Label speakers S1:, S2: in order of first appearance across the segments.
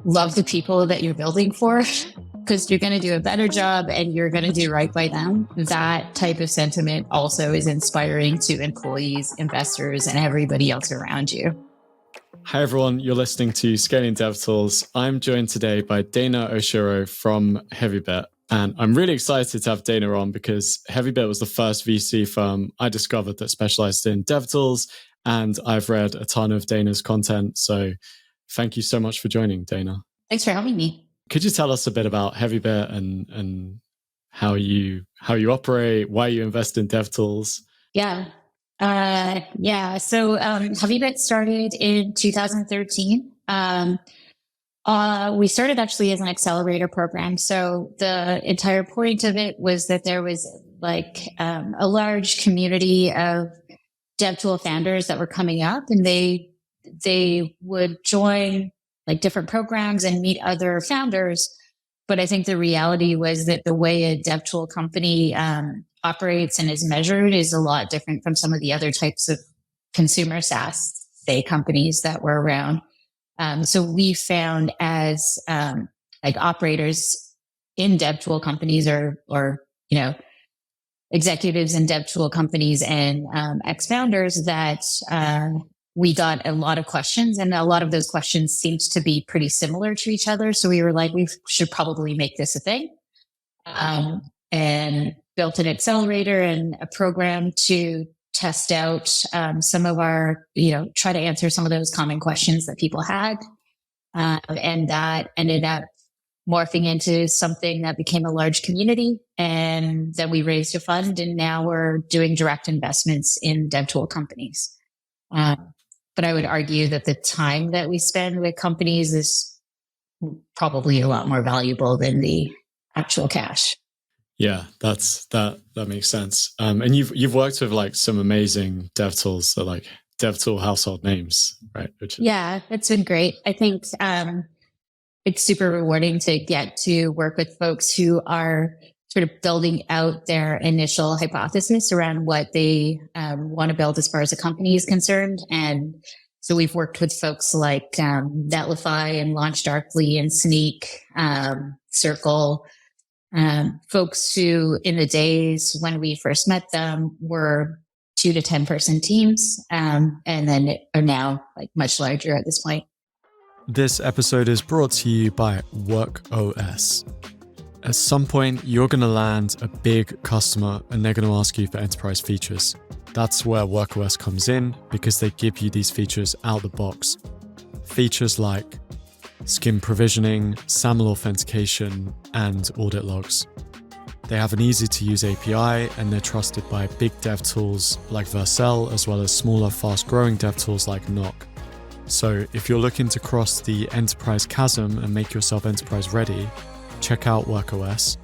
S1: love the people that you're building for because you're going to do a better job and you're going to do right by them. That type of sentiment also is inspiring to employees, investors, and everybody else around you.
S2: Hi, everyone. You're listening to Scaling DevTools. I'm joined today by Dana Oshiro from Heavybit. And I'm really excited to have Dana on because Heavybit was the first VC firm I discovered that specialized in DevTools. And I've read a ton of Dana's content. So thank you so much for joining, Dana.
S1: Thanks for having me.
S2: Could you tell us a bit about Heavybit and how you operate, why you invest in DevTools?
S1: Yeah. So Heavybit started in 2013. We started actually as an accelerator program. So the entire point of it was that there was like a large community of DevTool founders that were coming up, and they would join like different programs and meet other founders. But I think the reality was that the way a DevTool company operates and is measured is a lot different from some of the other types of consumer SaaS, say, companies that were around. So we found as like operators in DevTool companies or executives in DevTool companies and ex-founders that we got a lot of questions, and a lot of those questions seemed to be pretty similar to each other. So we were like, we should probably make this a thing, and built an accelerator and a program to test out some of our, try to answer some of those common questions that people had. And that ended up morphing into something that became a large community. And then we raised a fund, and now we're doing direct investments in DevTool companies. But I would argue that the time that we spend with companies is probably a lot more valuable than the actual cash.
S2: Yeah, that makes sense. And you've worked with like some amazing DevTools, so like DevTool household names, right?
S1: Yeah, that's been great. I think it's super rewarding to get to work with folks who are sort of building out their initial hypothesis around what they want to build as far as a company is concerned. And so we've worked with folks like Netlify and LaunchDarkly and Sneak, Circle, folks who in the days when we first met them were 2 to 10 person teams, and then are now like much larger at this point.
S2: This episode is brought to you by WorkOS. At some point, you're going to land a big customer and they're going to ask you for enterprise features. That's where WorkOS comes in, because they give you these features out the box. Features like skim provisioning, SAML authentication, and audit logs. They have an easy-to-use API, and they're trusted by big dev tools like Vercel, as well as smaller, fast-growing dev tools like Knock. So if you're looking to cross the enterprise chasm and make yourself enterprise ready, check out WorkOS.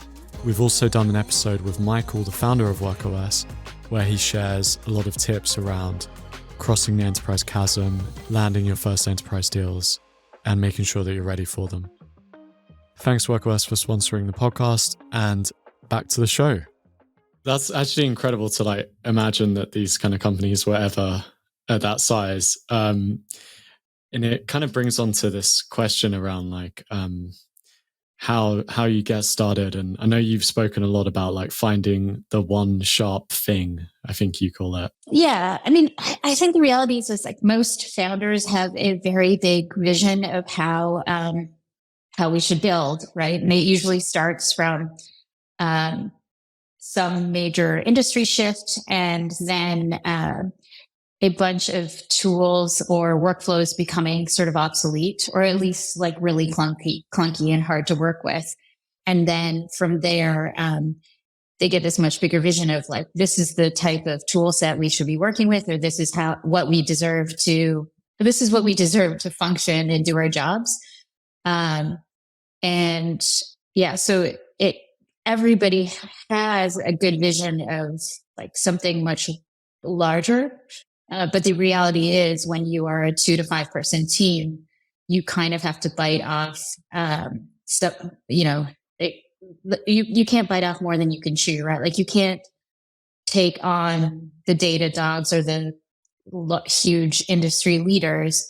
S2: We've also done an episode with Michael, the founder of WorkOS, where he shares a lot of tips around crossing the enterprise chasm, landing your first enterprise deals, and making sure that you're ready for them. Thanks WorkOS for sponsoring the podcast, and back to the show. That's actually incredible to like imagine that these kind of companies were ever at that size. And it kind of brings on to this question around like how you get started. And I know you've spoken a lot about like finding the one sharp thing, I think you call it.
S1: Yeah. I mean, I think the reality is like most founders have a very big vision of how we should build, right? And it usually starts from some major industry shift, and then a bunch of tools or workflows becoming sort of obsolete, or at least like really clunky and hard to work with. And then from there, they get this much bigger vision of like, this is the type of tool set we should be working with, or this is what we deserve to function and do our jobs. And yeah, so everybody has a good vision of like something much larger. But the reality is when you are a 2 to 5 person team, you kind of have to bite off stuff, you can't bite off more than you can chew, right? Like you can't take on the data dogs or the huge industry leaders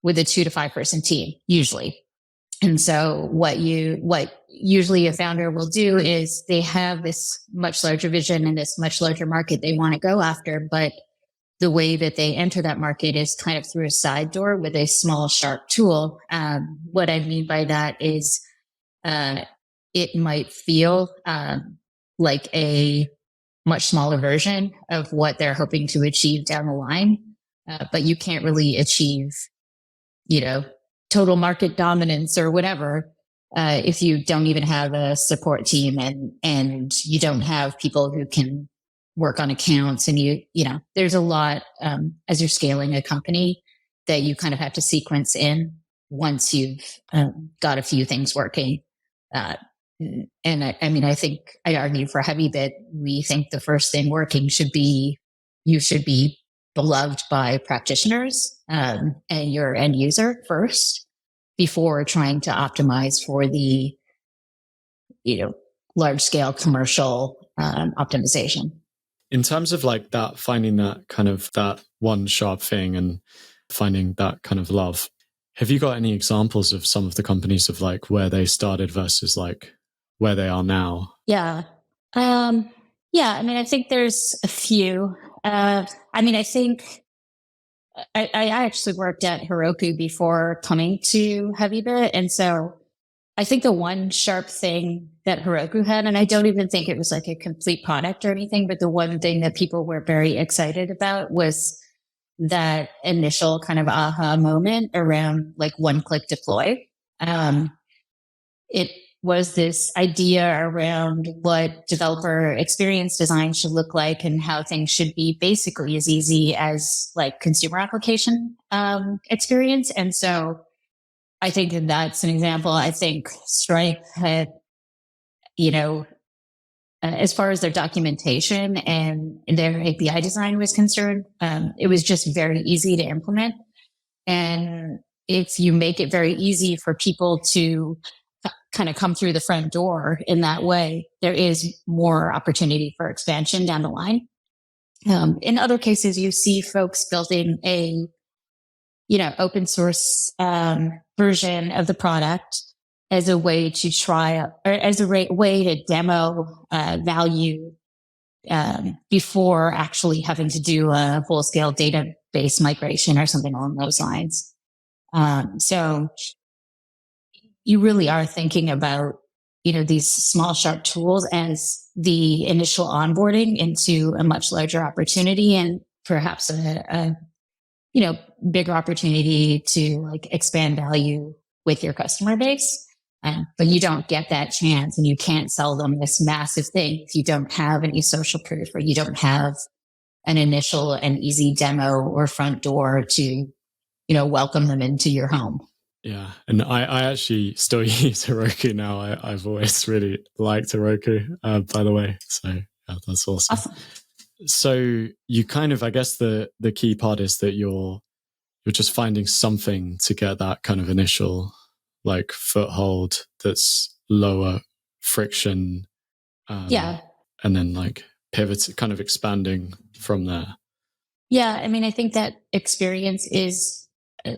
S1: with a 2 to 5 person team, usually. And so what usually a founder will do is they have this much larger vision and this much larger market they want to go after, but the way that they enter that market is kind of through a side door with a small, sharp tool. What I mean by that is it might feel like a much smaller version of what they're hoping to achieve down the line, but you can't really achieve, total market dominance or whatever if you don't even have a support team and you don't have people who can work on accounts. And there's a lot as you're scaling a company that you kind of have to sequence in once you've got a few things working. And I think I argue for Heavybit, we think the first thing working you should be beloved by practitioners and your end user first before trying to optimize for the, large scale commercial optimization.
S2: In terms of like that, finding that kind of that one sharp thing and finding that kind of love, have you got any examples of some of the companies of like where they started versus like where they are now?
S1: Yeah. I think there's a few. I think I actually worked at Heroku before coming to Heavybit. And so I think the one sharp thing that Heroku had, and I don't even think it was like a complete product or anything, but the one thing that people were very excited about was that initial kind of aha moment around like one-click deploy. It was this idea around what developer experience design should look like and how things should be basically as easy as like consumer application experience. And so I think that's an example. I think Stripe had, as far as their documentation and their API design was concerned, it was just very easy to implement. And if you make it very easy for people to kind of come through the front door in that way, there is more opportunity for expansion down the line. In other cases, you see folks building a, open source version of the product as a way to try or as a way to demo value before actually having to do a full scale database migration or something along those lines. So you really are thinking about, these small, sharp tools as the initial onboarding into a much larger opportunity and perhaps a bigger opportunity to like expand value with your customer base. But you don't get that chance and you can't sell them this massive thing if you don't have any social proof or you don't have an initial and easy demo or front door to, welcome them into your home.
S2: Yeah. And I actually still use Heroku now. I've always really liked Heroku, by the way. So yeah, that's awesome. So you kind of, I guess the key part is that you're just finding something to get that kind of initial like foothold that's lower friction. And then like pivots, kind of expanding from there.
S1: Yeah. I think that experience is,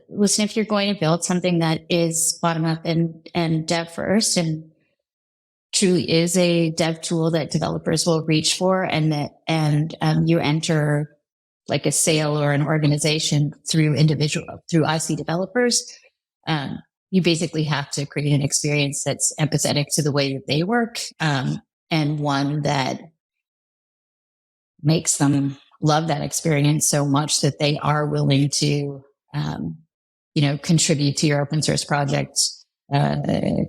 S1: listen, if you're going to build something that is bottom up and dev first and truly is a dev tool that developers will reach for and you enter like a sale or an organization through IC developers, you basically have to create an experience that's empathetic to the way that they work, and one that makes them love that experience so much that they are willing to, contribute to your open source project,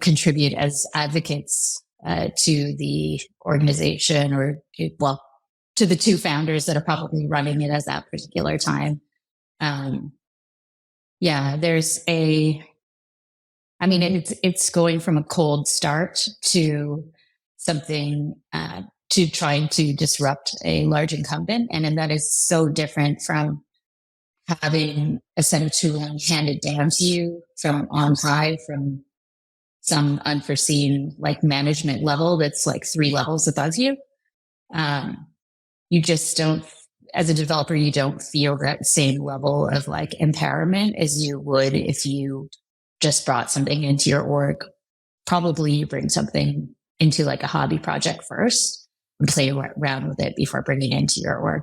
S1: contribute as advocates to the organization or, to the two founders that are probably running it at that particular time. It's going from a cold start to something, to trying to disrupt a large incumbent. And then that is so different from having a set of tooling handed down to you from on high, from some unforeseen like management level that's like 3 levels above you. You just don't, as a developer, you don't feel that same level of like empowerment as you would if you just brought something into your org, probably you bring something into like a hobby project first and play around with it before bringing it into your org.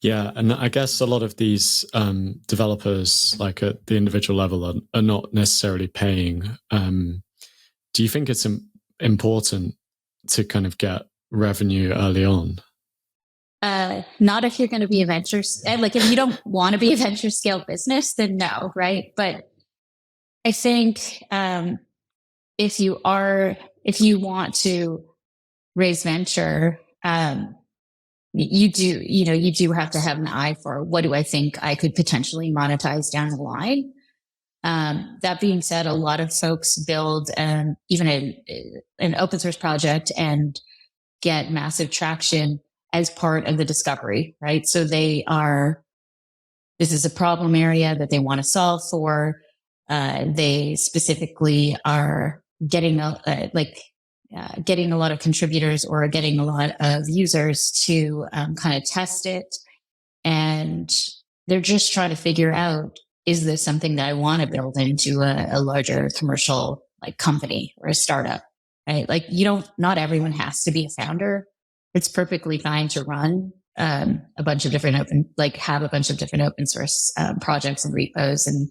S2: Yeah, and I guess a lot of these developers, like at the individual level, are not necessarily paying. Do you think it's important to kind of get revenue early on?
S1: Not if you're going to be a venture, like if you don't want to be a venture scale business, then no, right? But I think if you want to raise venture, you do have to have an eye for what do I think I could potentially monetize down the line. That being said, a lot of folks build even an open source project and get massive traction as part of the discovery, right? So this is a problem area that they want to solve for. They specifically are getting getting a lot of contributors or getting a lot of users to kind of test it. And they're just trying to figure out, is this something that I want to build into a larger commercial like company or a startup, right? Like not everyone has to be a founder. It's perfectly fine to run have a bunch of different open source projects and repos. And,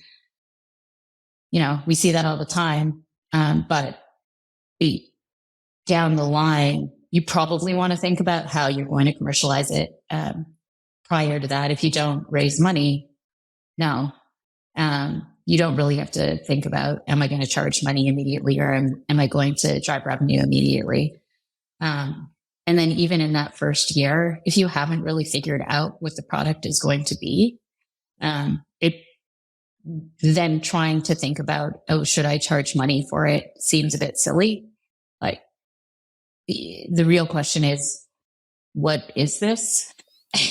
S1: we see that all the time. But down the line, you probably want to think about how you're going to commercialize it. Prior to that, if you don't raise money, no, you don't really have to think about, am I going to charge money immediately or am I going to drive revenue immediately? And then even in that first year, if you haven't really figured out what the product is going to be, then trying to think about, should I charge money for it seems a bit silly. Like the real question is, what is this?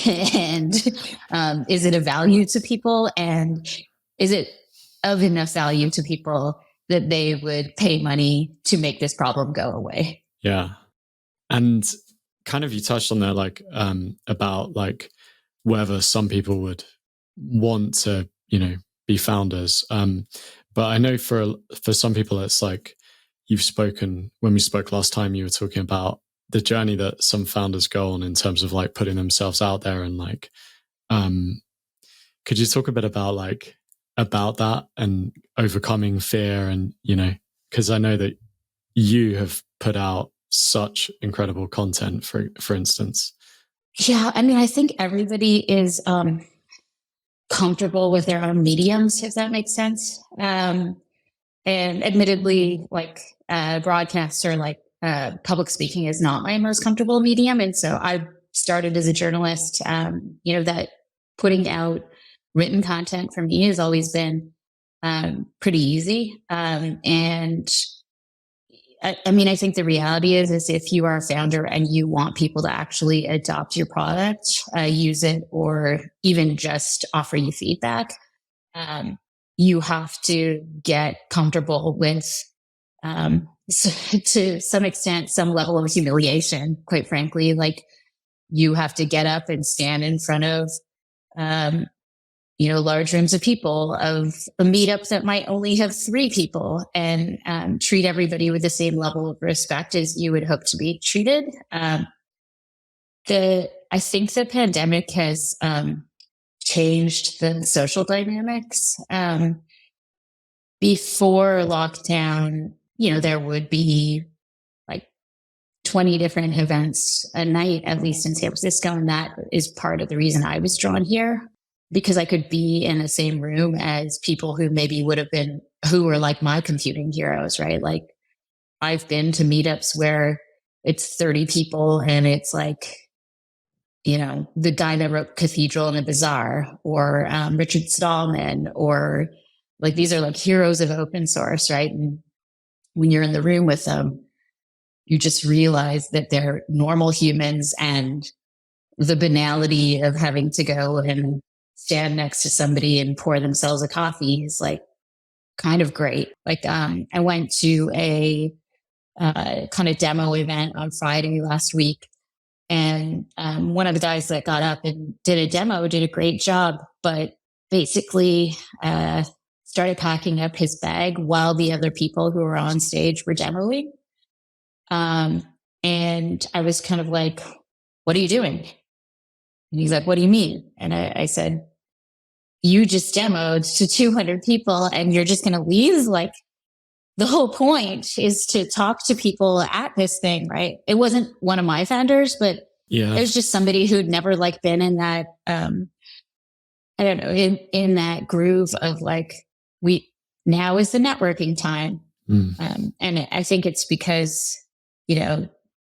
S1: And is it a value to people? And is it of enough value to people that they would pay money to make this problem go away?
S2: Yeah. And kind of you touched on there, like about like whether some people would want to, be founders. But I know for some people, it's like when we spoke last time, you were talking about the journey that some founders go on in terms of like putting themselves out there and like, could you talk a bit about that and overcoming fear and, because I know that you have put out such incredible content, for instance.
S1: Yeah, I mean, I think everybody is comfortable with their own mediums, if that makes sense. And admittedly, like broadcast or like public speaking is not my most comfortable medium. And so I started as a journalist, that putting out written content for me has always been pretty easy. And I mean, I think the reality is if you are a founder and you want people to actually adopt your product, use it, or even just offer you feedback, you have to get comfortable with, to some extent, some level of humiliation, quite frankly. Like you have to get up and stand in front of, large rooms of people, of a meetup that might only have 3 people, and treat everybody with the same level of respect as you would hope to be treated. I think the pandemic has changed the social dynamics. Before lockdown, there would be like 20 different events a night, at least in San Francisco. And that is part of the reason I was drawn here, because I could be in the same room as people who maybe who were like my computing heroes, right? Like I've been to meetups where it's 30 people and it's like, the guy that wrote Cathedral in a Bazaar, or Richard Stallman, or like, these are like heroes of open source, right? And when you're in the room with them, you just realize that they're normal humans, and the banality of having to go and stand next to somebody and pour themselves a coffee is like kind of great. Like, I went to a kind of demo event on Friday last week, and one of the guys that got up and did a demo did a great job, but basically started packing up his bag while the other people who were on stage were demoing. And I was kind of like, what are you doing? And he's like, what do you mean? And I said, you just demoed to 200 people and you're just going to leave? Like, the whole point is to talk to people at this thing, right? It wasn't one of my founders, but it was just somebody who'd never like been in that, I don't know, in that groove of like, now is the networking time. And I think it's because,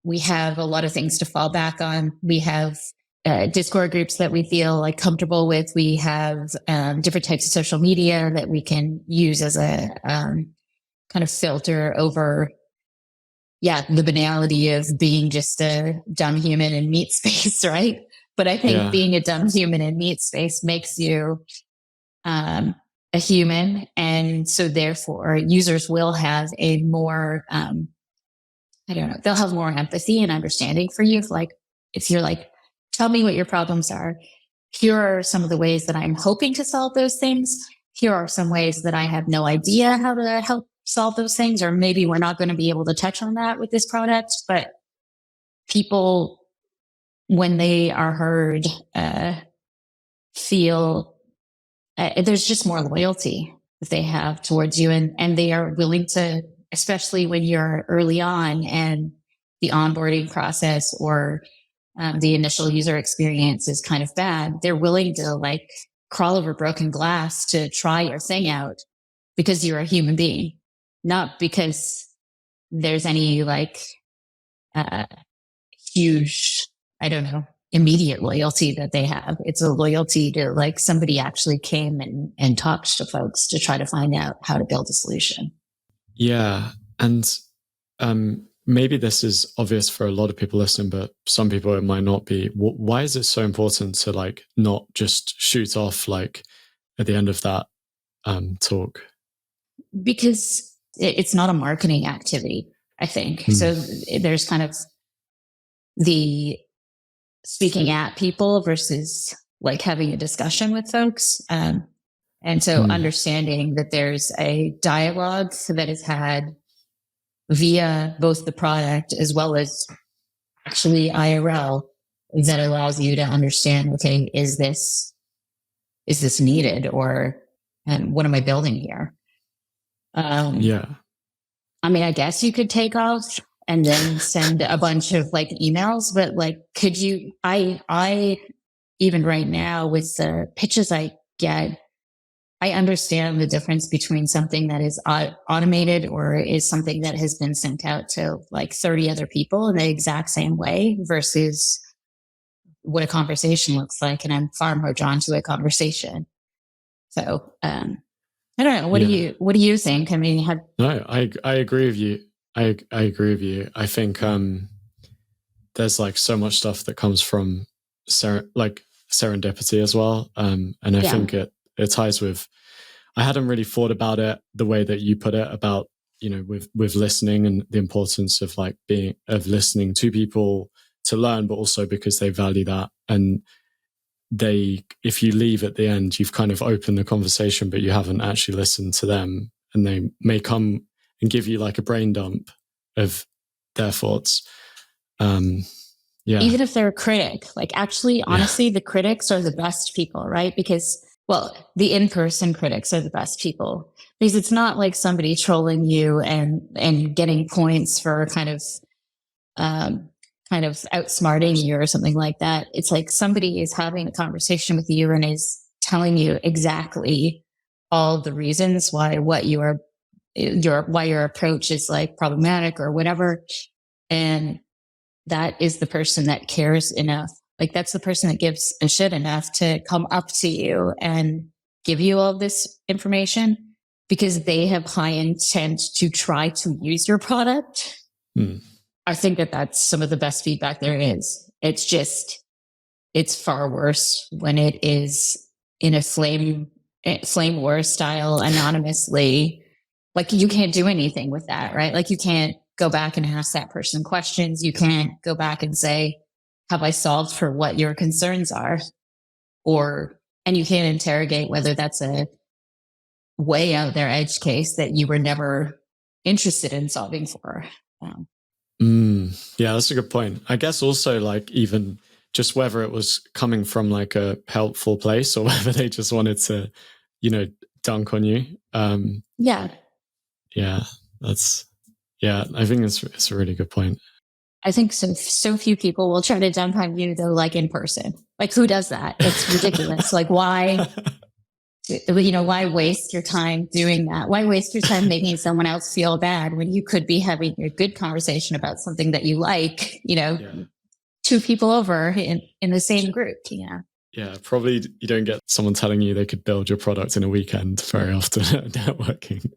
S1: we have a lot of things to fall back on. We have Discord groups that we feel like comfortable with. We have different types of social media that we can use as a kind of filter over, the banality of being just a dumb human in meat space, right? But I think being a dumb human in meat space makes you a human. And so therefore users will have a more, they'll have more empathy and understanding for you. If you're like, tell me what your problems are. Here are some of the ways that I'm hoping to solve those things. Here are some ways that I have no idea how to help solve those things, or maybe we're not going to be able to touch on that with this product. But people, when they are heard, feel there's just more loyalty that they have towards you, and they are willing to, especially when you're early on and the onboarding process or the initial user experience is kind of bad, they're willing to like crawl over broken glass to try your thing out because you're a human being, not because there's any like huge, immediate loyalty that they have. It's a loyalty to like somebody actually came and talked to folks to try to find out how to build a solution.
S2: Yeah. And maybe this is obvious for a lot of people listening, but some people it might not be. Why is it so important to like not just shoot off like at the end of that talk?
S1: Because it's not a marketing activity, I think. So there's kind of the speaking at people versus like having a discussion with folks. And so understanding that there's a dialogue that is had via both the product as well as actually IRL that allows you to understand, okay, is this needed, or what am I building here? I guess you could take off and then send a bunch of like emails, but like, could you, I even right now with the pitches I get, I understand the difference between something that is automated or is something that has been sent out to like 30 other people in the exact same way versus what a conversation looks like. And I'm far more drawn to a conversation. So, I don't know. What do you think? I mean,
S2: No, I agree with you. I agree with you. I think there's like so much stuff that comes from serendipity as well. And I think it ties with, I hadn't really thought about it the way that you put it about, with listening and the importance of like listening to people to learn, but also because they value that. And if you leave at the end, you've kind of opened the conversation, but you haven't actually listened to them, and they may come and give you like a brain dump of their thoughts. Even
S1: if they're a critic, like actually, honestly, the critics are the best people, right? Because, the in-person critics are the best people, because it's not like somebody trolling you and getting points for kind of outsmarting you or something like that. It's like somebody is having a conversation with you and is telling you exactly all the reasons why why your approach is like problematic or whatever. And that is the person that cares enough. Like that's the person that gives a shit enough to come up to you and give you all this information because they have high intent to try to use your product. I think that's some of the best feedback there is. It's just, it's far worse when it is in a flame war style anonymously. Like you can't do anything with that, right? Like you can't go back and ask that person questions. You can't go back and say, have I solved for what your concerns are? And you can't interrogate whether that's a way out there edge case that you were never interested in solving for.
S2: Yeah, that's a good point. I guess also like even just whether it was coming from like a helpful place or whether they just wanted to, dunk on you.
S1: Yeah.
S2: Yeah, I think it's a really good point.
S1: I think so few people will try to dunk on you though, like in person. Like who does that? It's ridiculous. Like why, why waste your time doing that? Why waste your time making someone else feel bad when you could be having a good conversation about something that you like, two people over in the same group,
S2: Yeah, probably you don't get someone telling you they could build your product in a weekend very often at networking.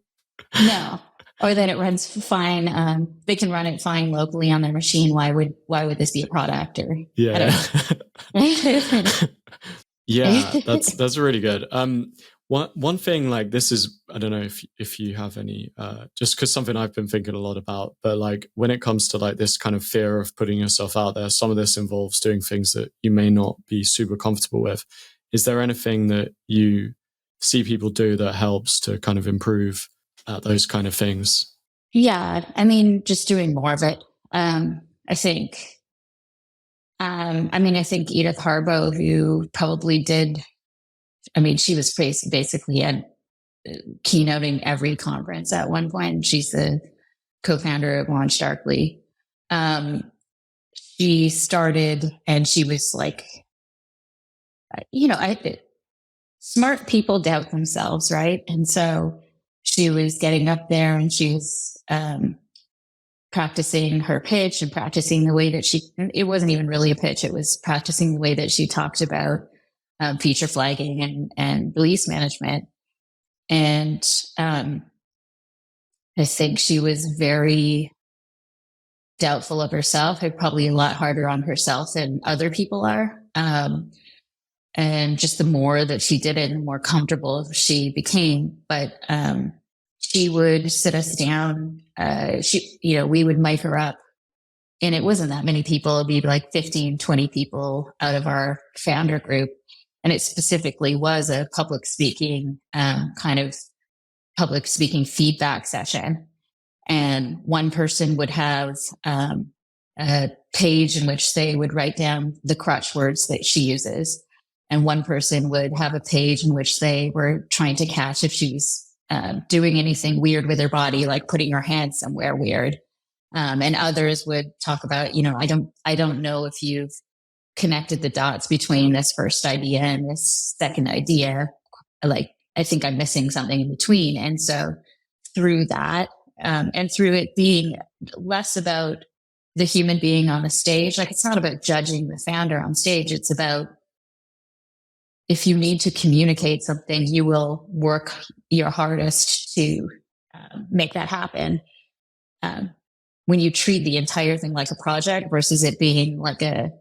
S1: No. Or that it runs fine. They can run it fine locally on their machine. Why would this be a product? Or
S2: yeah, yeah, that's really good. One thing, like this is, I don't know if you have any, just because something I've been thinking a lot about, but like when it comes to like this kind of fear of putting yourself out there, some of this involves doing things that you may not be super comfortable with. Is there anything that you see people do that helps to kind of improve those kind of things?
S1: Yeah, I mean, just doing more of it. I think Edith Harbaugh, who probably did, she was basically at keynoting every conference at one point. She's the co-founder of LaunchDarkly. She started and she was like, smart people doubt themselves, right? And so she was getting up there and she was practicing her pitch and practicing the way that it wasn't even really a pitch. It was practicing the way that she talked about feature flagging and release management. And I think she was very doubtful of herself, and probably a lot harder on herself than other people are. And just the more that she did it, the more comfortable she became. But she would sit us down. We would mic her up, and it wasn't that many people. It'd be like 15, 20 people out of our founder group. And it specifically was a public speaking feedback session. And one person would have a page in which they would write down the crutch words that she uses. And one person would have a page in which they were trying to catch if she's doing anything weird with her body, like putting her hand somewhere weird. And others would talk about, I don't know if you've connected the dots between this first idea and this second idea. Like, I think I'm missing something in between. And so through that, and through it being less about the human being on the stage, like it's not about judging the founder on stage. It's about, if you need to communicate something, you will work your hardest to make that happen. When you treat the entire thing like a project versus it being like a,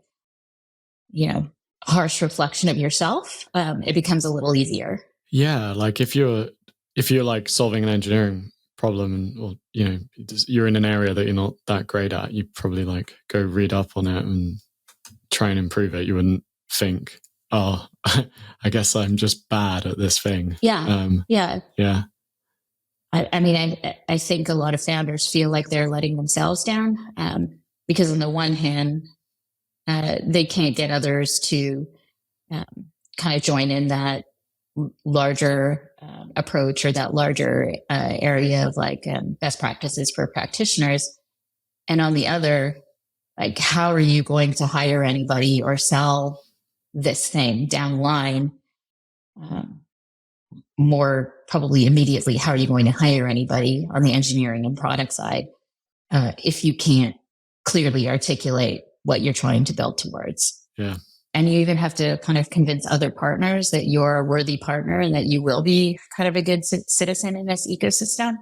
S1: harsh reflection of yourself, it becomes a little easier.
S2: Yeah, like if you're like solving an engineering problem, or you're in an area that you're not that great at, you probably like go read up on it and try and improve it. You wouldn't think, oh, I guess I'm just bad at this thing.
S1: Yeah.
S2: Yeah.
S1: I think a lot of founders feel like they're letting themselves down because on the one hand, they can't get others to kind of join in that larger approach or that larger area of like best practices for practitioners. And on the other, like, how are you going to hire anybody or sell this thing down the line? More probably immediately, how are you going to hire anybody on the engineering and product side if you can't clearly articulate what you're trying to build towards?
S2: Yeah.
S1: And you even have to kind of convince other partners that you're a worthy partner and that you will be kind of a good citizen in this ecosystem.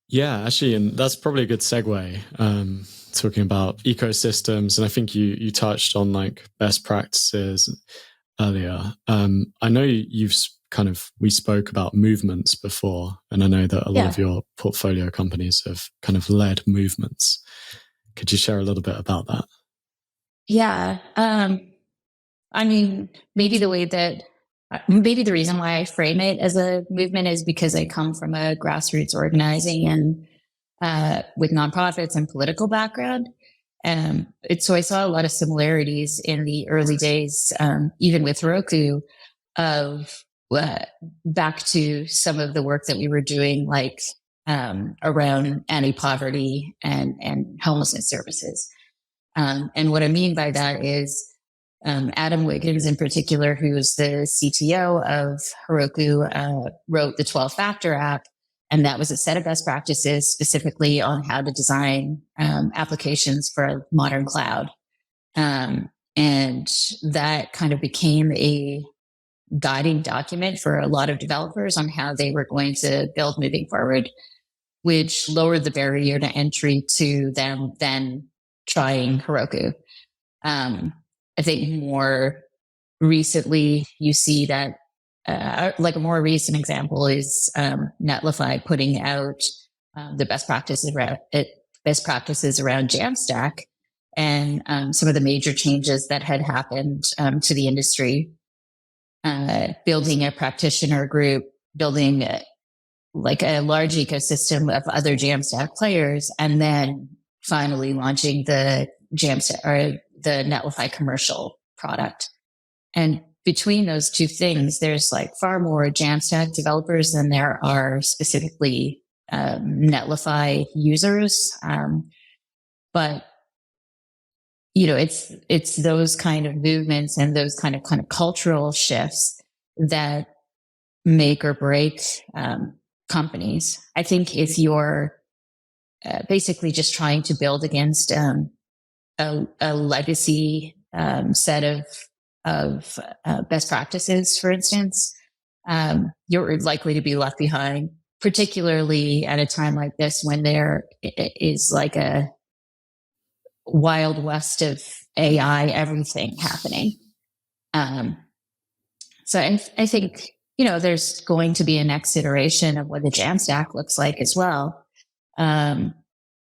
S2: Yeah, actually, and that's probably a good segue, talking about ecosystems. And I think you touched on like best practices earlier. I know we spoke about movements before, and I know that a lot of your portfolio companies have kind of led movements. Could you share a little bit about that?
S1: Yeah. Maybe the way that maybe the reason why I frame it as a movement is because I come from a grassroots organizing and with nonprofits and political background. So I saw a lot of similarities in the early days, even with Heroku, of back to some of the work that we were doing, like around anti-poverty and homelessness services. And what I mean by that is Adam Wiggins, in particular, who's the CTO of Heroku, wrote the 12-factor app. And that was a set of best practices specifically on how to design applications for a modern cloud. And that kind of became a guiding document for a lot of developers on how they were going to build moving forward, which lowered the barrier to entry to them then trying Heroku. I think more recently you see that, like a more recent example is Netlify putting out the best practices around JamStack, and some of the major changes that had happened to the industry, building a practitioner group, building like a large ecosystem of other JamStack players, and then finally launching the JamStack or the Netlify commercial product. And between those two things, there's like far more Jamstack developers than there are specifically Netlify users. But it's those kind of movements and those kind of cultural shifts that make or break companies. I think if you're basically just trying to build against a legacy set of best practices, for instance, you're likely to be left behind, particularly at a time like this when there is like a wild west of AI, everything happening. So I think, there's going to be a next iteration of what the Jamstack looks like as well.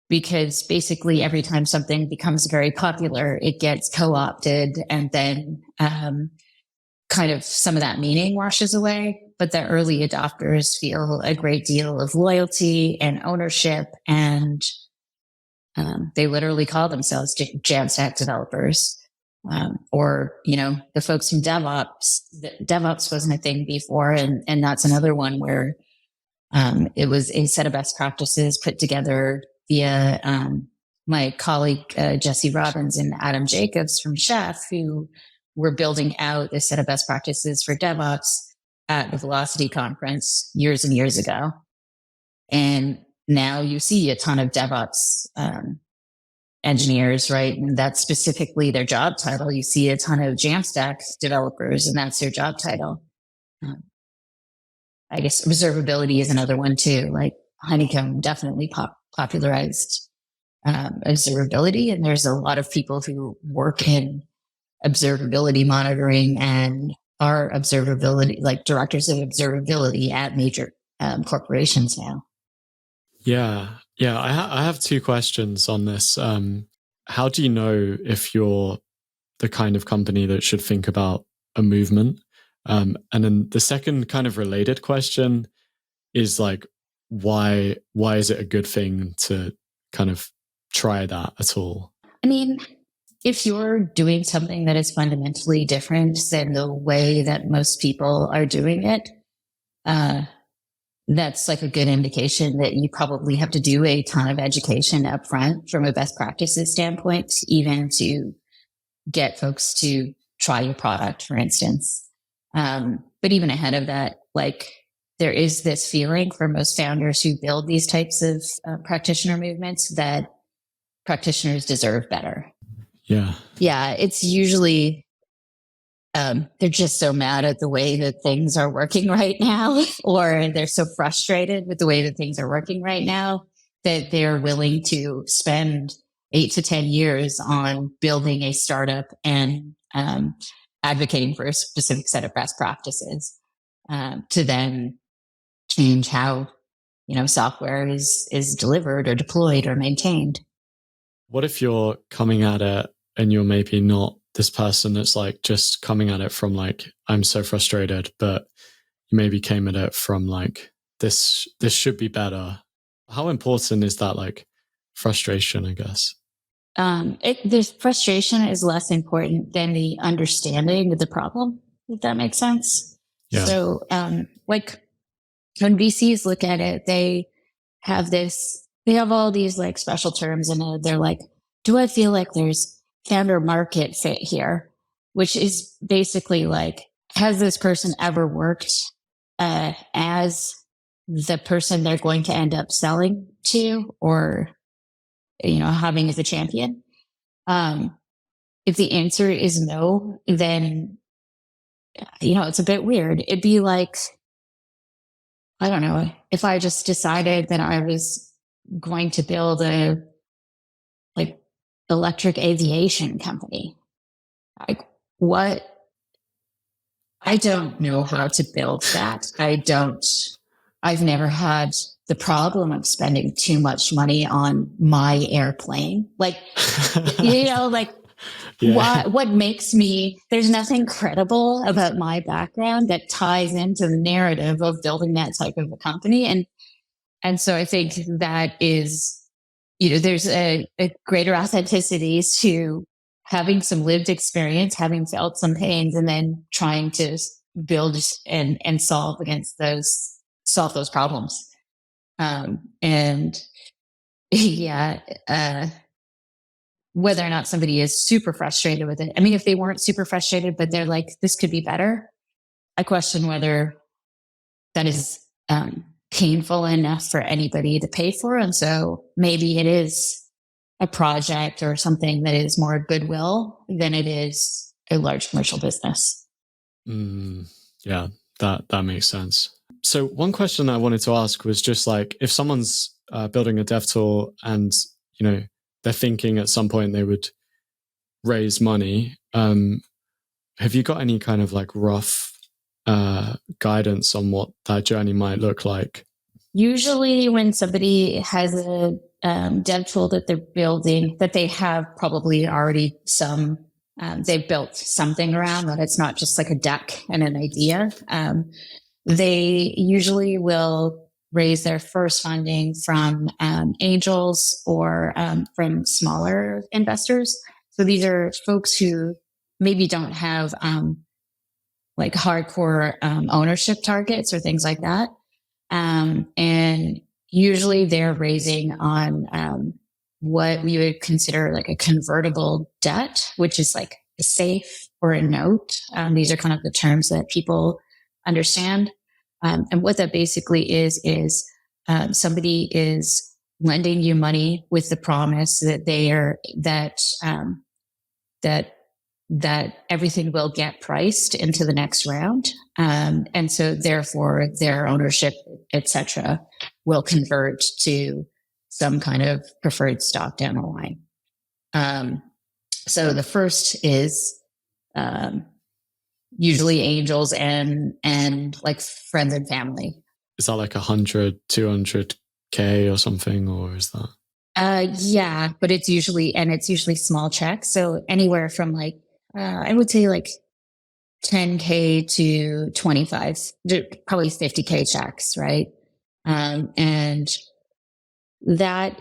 S1: Because basically every time something becomes very popular, it gets co-opted, and then kind of some of that meaning washes away. But the early adopters feel a great deal of loyalty and ownership, and they literally call themselves Jamstack developers. Or, the folks from DevOps. DevOps wasn't a thing before, and that's another one where it was a set of best practices put together via my colleague Jesse Robbins and Adam Jacobs from Chef, who were building out a set of best practices for DevOps at the Velocity conference years and years ago. And now you see a ton of DevOps engineers, right? And that's specifically their job title. You see a ton of Jamstack developers, and that's their job title. I guess observability is another one too. Like Honeycomb definitely popularized observability, and there's a lot of people who work in observability monitoring and are observability, like directors of observability at major corporations now.
S2: Yeah. I have two questions on this. How do you know if you're the kind of company that should think about a movement? And then the second kind of related question is like, why is it a good thing to kind of try that at all?
S1: I mean, if you're doing something that is fundamentally different than the way that most people are doing it, that's like a good indication that you probably have to do a ton of education up front from a best practices standpoint, even to get folks to try your product, for instance. But even ahead of that, like there is this feeling for most founders who build these types of practitioner movements that practitioners deserve better. Yeah, it's usually they're just so mad at the way that things are working right now, or they're so frustrated with the way that things are working right now that they're willing to spend 8 to 10 years on building a startup and advocating for a specific set of best practices to then change how software is delivered or deployed or maintained.
S2: What if you're coming at it and you're maybe not this person that's like just coming at it from like, I'm so frustrated, but you maybe came at it from like, this should be better. How important is that like frustration, I guess?
S1: The frustration is less important than the understanding of the problem, if that makes sense.
S2: Yeah.
S1: So, like when VCs look at it, they have all these like special terms and they're like, do I feel like there's founder market fit here? Which is basically like, has this person ever worked as the person they're going to end up selling to or, having as a champion? If the answer is no, then, it's a bit weird. It'd be like, I don't know, if I just decided that I was going to build a like electric aviation company. Like what? I don't know how to build that. I've never had the problem of spending too much money on my airplane. Like, like
S2: Yeah.
S1: what makes me, there's nothing credible about my background that ties into the narrative of building that type of a company. And so I think that is, there's a greater authenticity to having some lived experience, having felt some pains, and then trying to build and solve those problems. And yeah, whether or not somebody is super frustrated with it. I mean, if they weren't super frustrated, but they're like, this could be better, I question whether that is painful enough for anybody to pay for. And so maybe it is a project or something that is more goodwill than it is a large commercial business.
S2: Yeah, that makes sense. So one question I wanted to ask was just like, if someone's building a dev tool and, they're thinking at some point they would raise money, have you got any kind of like rough guidance on what that journey might look like?
S1: Usually when somebody has a dev tool that they're building, that they have probably already they've built something around, that it's not just like a deck and an idea. They usually will raise their first funding from angels or from smaller investors. So these are folks who maybe don't have like hardcore ownership targets or things like that. And usually they're raising on what we would consider like a convertible debt, which is like a safe or a note. These are kind of the terms that people understand. And what that basically is somebody is lending you money with the promise that that everything will get priced into the next round. And so therefore their ownership, et cetera, will convert to some kind of preferred stock down the line. So the first is usually angels and like friends and family.
S2: Is that like 100, 200K or something, or is that?
S1: Yeah, but it's usually small checks. So anywhere from like, I would say like 10K to 25, probably 50K checks, right? And that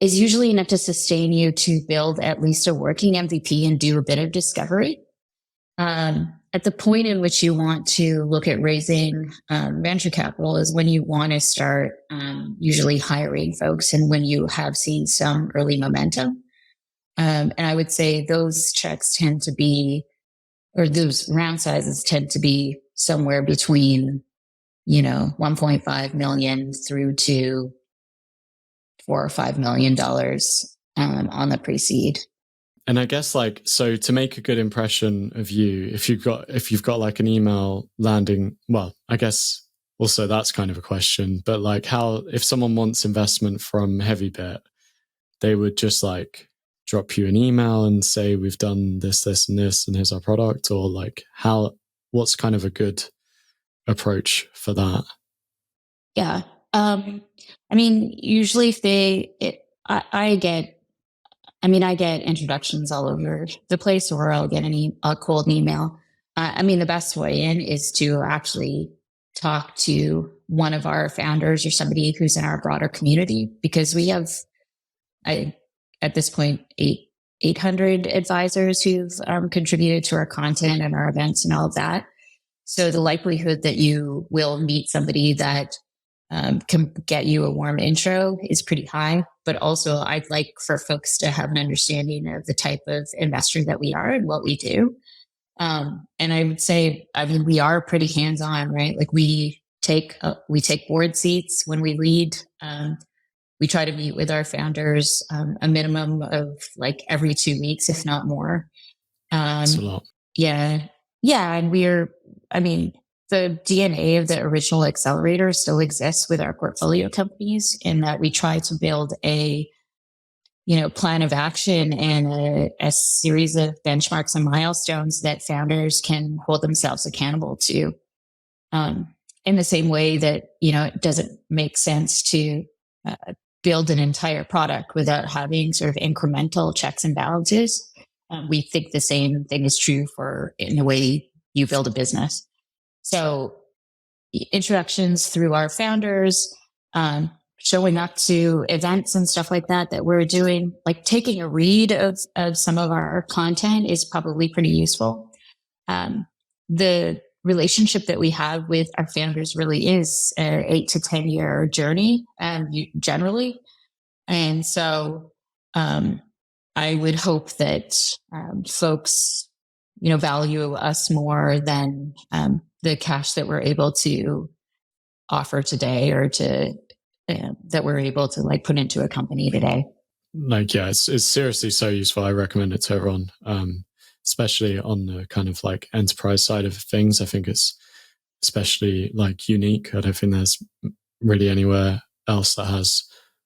S1: is usually enough to sustain you to build at least a working MVP and do a bit of discovery. At the point in which you want to look at raising venture capital is when you want to start usually hiring folks and when you have seen some early momentum. And I would say those checks tend to be, or those round sizes tend to be somewhere between, 1.5 million through to $4 or $5 million on the pre-seed.
S2: And I guess like, so to make a good impression of you, if you've got like an email landing, well, I guess also that's kind of a question, but like if someone wants investment from Heavybit, they would just like drop you an email and say, we've done this, this, and this, and here's our product, or like what's kind of a good approach for that?
S1: Yeah. I mean, usually if I get I mean, I get introductions all over the place, or I'll get a cold email. I mean, the best way in is to actually talk to one of our founders or somebody who's in our broader community, because we have, at this point, 800 advisors who've contributed to our content and our events and all of that. So the likelihood that you will meet somebody that can get you a warm intro is pretty high. But also, I'd like for folks to have an understanding of the type of investor that we are and what we do. And I would say, I mean, we are pretty hands-on, right? Like we take board seats when we lead. We try to meet with our founders a minimum of like every 2 weeks, if not more.
S2: That's a lot.
S1: Yeah. And I mean, the DNA of the original accelerator still exists with our portfolio companies, in that we try to build a, plan of action and a series of benchmarks and milestones that founders can hold themselves accountable to. In the same way that, it doesn't make sense to build an entire product without having sort of incremental checks and balances. We think the same thing is true in the way you build a business. So introductions through our founders, showing up to events and stuff like that we're doing, like taking a read of some of our content is probably pretty useful. The relationship that we have with our founders really is an 8 to 10 year journey, generally. And so I would hope that folks, value us more than the cash that we're able to offer today, or that we're able to like put into a company today.
S2: Like, yeah, it's seriously so useful. I recommend it to everyone, especially on the kind of like enterprise side of things. I think it's especially like unique. I don't think there's really anywhere else that has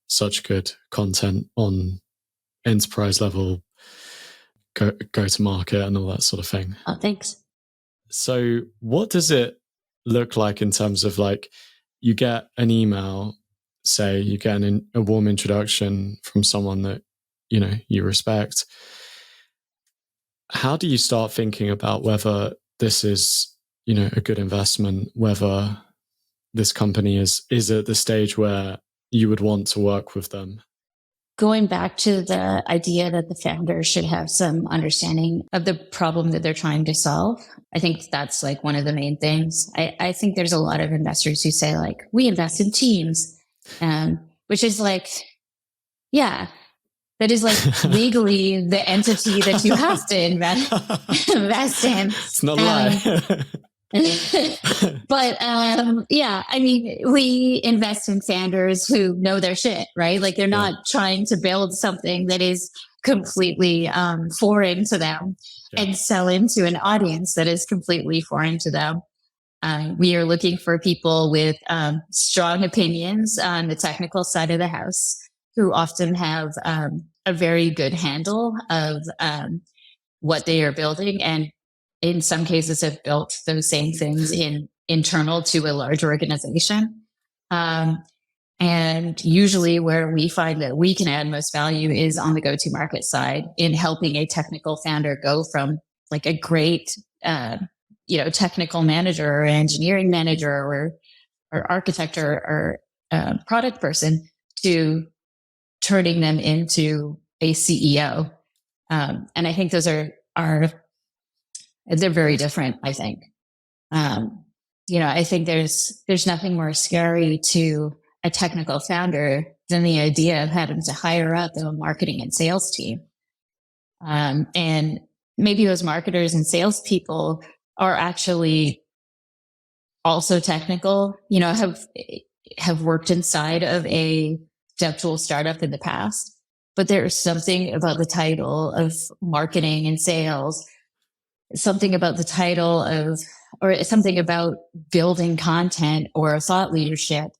S2: such good content on enterprise level go to market and all that sort of thing.
S1: Oh, thanks.
S2: So what does it look like in terms of like, you get an email, say you get a warm introduction from someone that, you respect. How do you start thinking about whether this is, a good investment, whether this company is at the stage where you would want to work with them?
S1: Going back to the idea that the founder should have some understanding of the problem that they're trying to solve, I think that's like one of the main things. I think there's a lot of investors who say like, we invest in teams, which is like, yeah, that is like legally the entity that you have to invest in.
S2: It's not a lie.
S1: But yeah, I mean, we invest in founders who know their shit, right? Like they're not trying to build something that is completely foreign to them and sell into an audience that is completely foreign to them. We are looking for people with strong opinions on the technical side of the house, who often have a very good handle of what they are building, and in some cases have built those same things internal to a large organization. And usually where we find that we can add most value is on the go-to-market side, in helping a technical founder go from like a great, technical manager or engineering manager or architect or product person to turning them into a CEO. And I think those are they're very different, I think. I think there's nothing more scary to a technical founder than the idea of having to hire up a marketing and sales team. And maybe those marketers and salespeople are actually also technical, have worked inside of a DevTools startup in the past, but there's something about the title of marketing and sales, something about the title of, or something about building content or thought leadership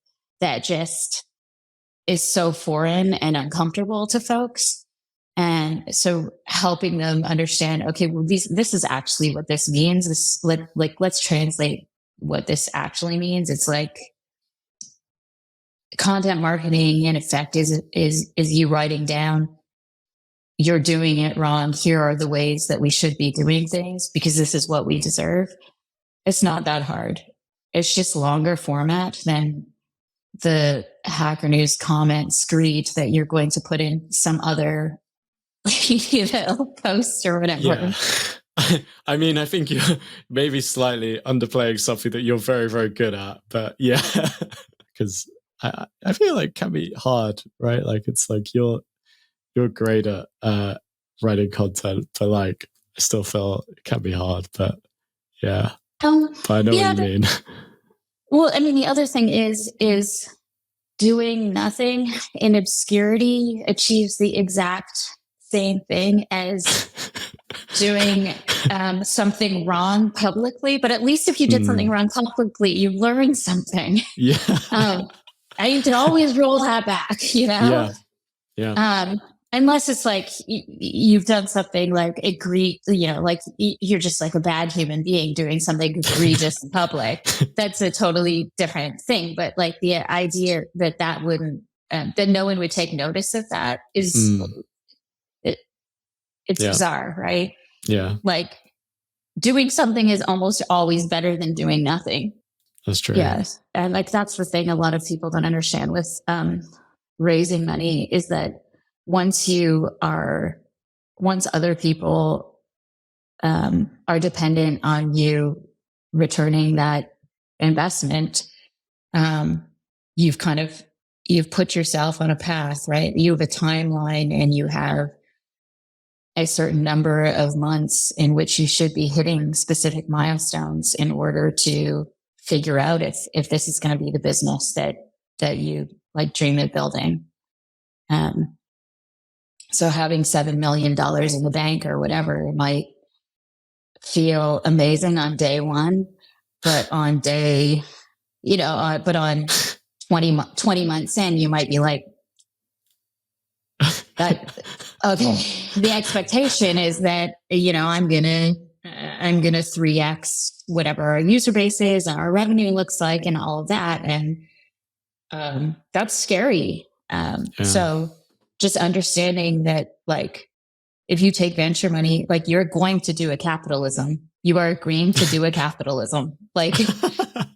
S1: that just is so foreign and uncomfortable to folks. And so helping them understand, okay, well, this is actually what this means. Let's translate what this actually means. It's like content marketing, in effect, is you writing down you're doing it wrong. Here are the ways that we should be doing things because this is what we deserve. It's not that hard. It's just longer format than the Hacker News comment screed that you're going to put in some other post or whatever.
S2: Yeah. I mean, I think you're maybe slightly underplaying something that you're very, very good at, but yeah, because I feel like it can be hard, right? Like it's like you're great at writing content, but like I still feel it can be hard, but yeah. But I know what you mean.
S1: Well, I mean, the other thing is doing nothing in obscurity achieves the exact same thing as doing something wrong publicly. But at least if you did something wrong publicly, you learned something.
S2: Yeah.
S1: And you can always roll that back, you know?
S2: Yeah.
S1: Unless it's like you've done something like like you're just like a bad human being doing something egregious in public. That's a totally different thing. But like the idea that wouldn't, that no one would take notice of that is, it's bizarre, right?
S2: Yeah.
S1: Like doing something is almost always better than doing nothing.
S2: That's true.
S1: Yes. And like, that's the thing a lot of people don't understand with raising money is that once other people are dependent on you returning that investment, you've put yourself on a path, right? You have a timeline and you have a certain number of months in which you should be hitting specific milestones in order to figure out if this is going to be the business that you like dream of building. So having $7 million in the bank or whatever might feel amazing on day one, but on 20 months in, you might be like, that, okay, the expectation is that, I'm going to 3x whatever our user base is and our revenue looks like and all of that. And that's scary. So just understanding that, like, if you take venture money, like you're going to do a capitalism, you are agreeing to do a capitalism, like,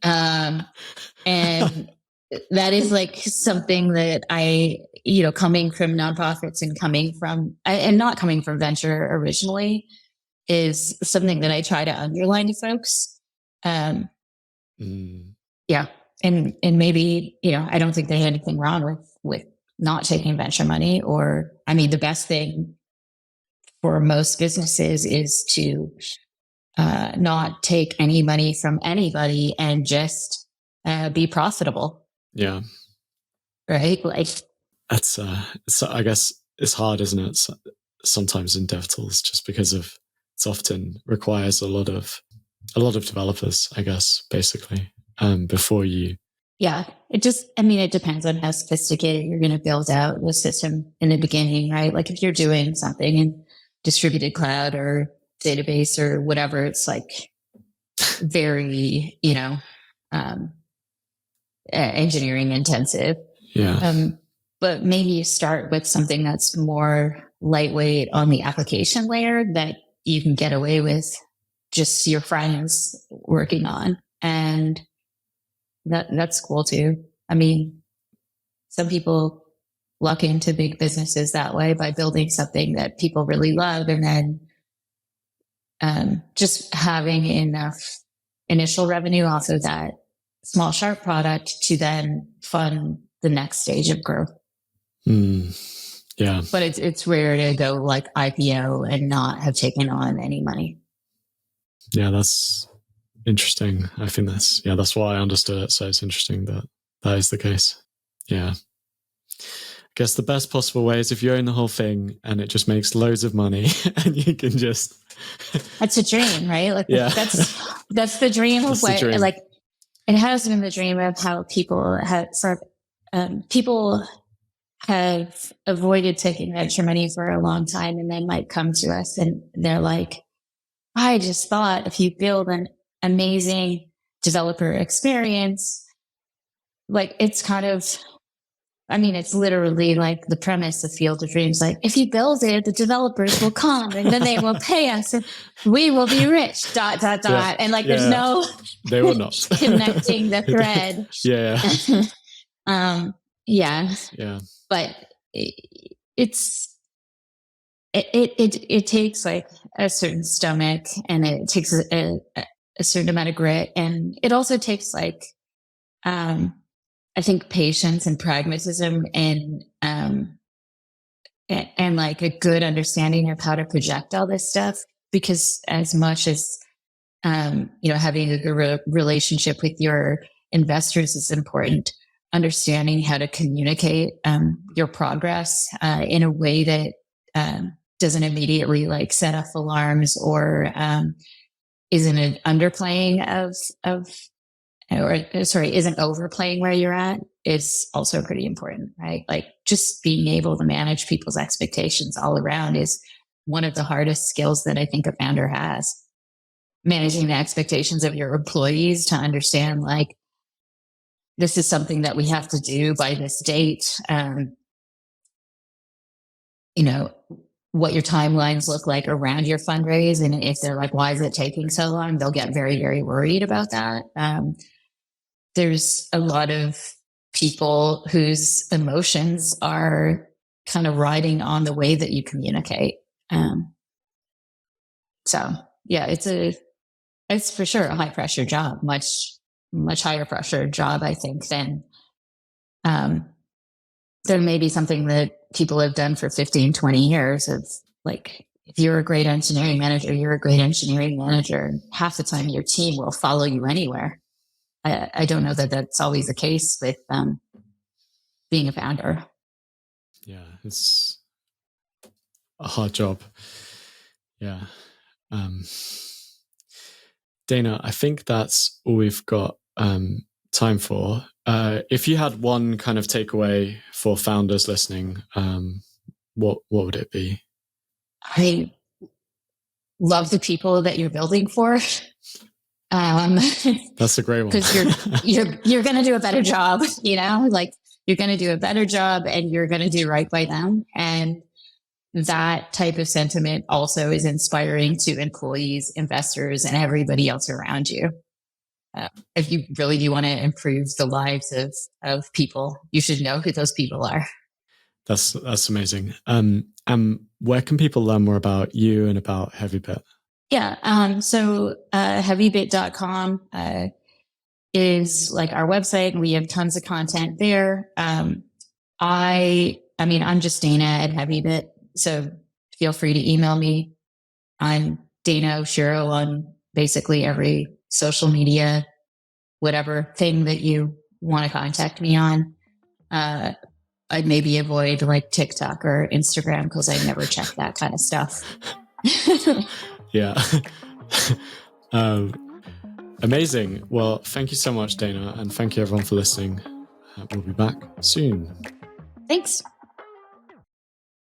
S1: and that is like something that coming from nonprofits and not coming from venture originally is something that I try to underline to folks. Yeah. And maybe, I don't think there's anything wrong with not taking venture money the best thing for most businesses is to not take any money from anybody and just be profitable.
S2: Yeah.
S1: Right. Like
S2: that's, I guess it's hard, isn't it? Sometimes in DevTools, just because it often requires a lot of developers, I guess, basically, before you.
S1: Yeah. It depends on how sophisticated you're going to build out the system in the beginning, right? Like if you're doing something in distributed cloud or database or whatever, it's like very, engineering intensive.
S2: Yeah.
S1: But maybe you start with something that's more lightweight on the application layer that you can get away with just your friends working on. And that's cool too. I mean, some people luck into big businesses that way by building something that people really love and then just having enough initial revenue off of that small sharp product to then fund the next stage of growth.
S2: Yeah.
S1: But it's rare to go like IPO and not have taken on any money.
S2: Yeah, that's interesting. I think that's why I understood it. So it's interesting that is the case. Yeah. I guess the best possible way is if you own the whole thing and it just makes loads of money and you can just.
S1: That's a dream, right? Like that's the dream of what,
S2: dream.
S1: Like it has been the dream of how people have avoided taking venture money for a long time and then might come to us and they're like, I just thought if you build an amazing developer experience, like it's kind of I mean, it's literally like the premise of Field of Dreams. Like, if you build it, the developers will come and then they will pay us and we will be rich, ... And like, there's no
S2: they will not
S1: connecting the thread. But it takes like a certain stomach, and it takes a certain amount of grit. And it also takes like, I think, patience and pragmatism, and like a good understanding of how to project all this stuff. Because as much as, having a good relationship with your investors is important, understanding how to communicate your progress in a way that doesn't immediately like set off alarms, or isn't an underplaying isn't overplaying where you're at, is also pretty important, right? Like, just being able to manage people's expectations all around is one of the hardest skills that I think a founder has. Managing the expectations of your employees to understand, like, this is something that we have to do by this date. What your timelines look like around your fundraise. And if they're like, why is it taking so long? They'll get very, very worried about that. There's a lot of people whose emotions are kind of riding on the way that you communicate. It's for sure a high pressure job, much higher pressure job, I think, than there may be something that people have done for 15, 20 years of like, if you're a great engineering manager, you're a great engineering manager. Half the time your team will follow you anywhere. I don't know that that's always the case with being a founder.
S2: Yeah, it's a hard job. Yeah. Dana, I think that's all we've got time for. If you had one kind of takeaway for founders listening, what would it be?
S1: I love the people that you're building for.
S2: That's a great one.
S1: Because you're going to do a better job, like, you're going to do a better job and you're going to do right by them. And that type of sentiment also is inspiring to employees, investors, and everybody else around you. If you really do want to improve the lives of people, you should know who those people are.
S2: That's amazing. Where can people learn more about you and about Heavybit?
S1: Yeah. So heavybit.com is like our website, and we have tons of content there. I'm just Dana at Heavybit, so feel free to email me. I'm Dana Oshiro on basically every social media, whatever thing that you want to contact me on. I'd maybe avoid like TikTok or Instagram because I never check that kind of stuff.
S2: Yeah. Amazing. Well, thank you so much, Dana, and thank you everyone for listening. We'll be back soon.
S1: Thanks.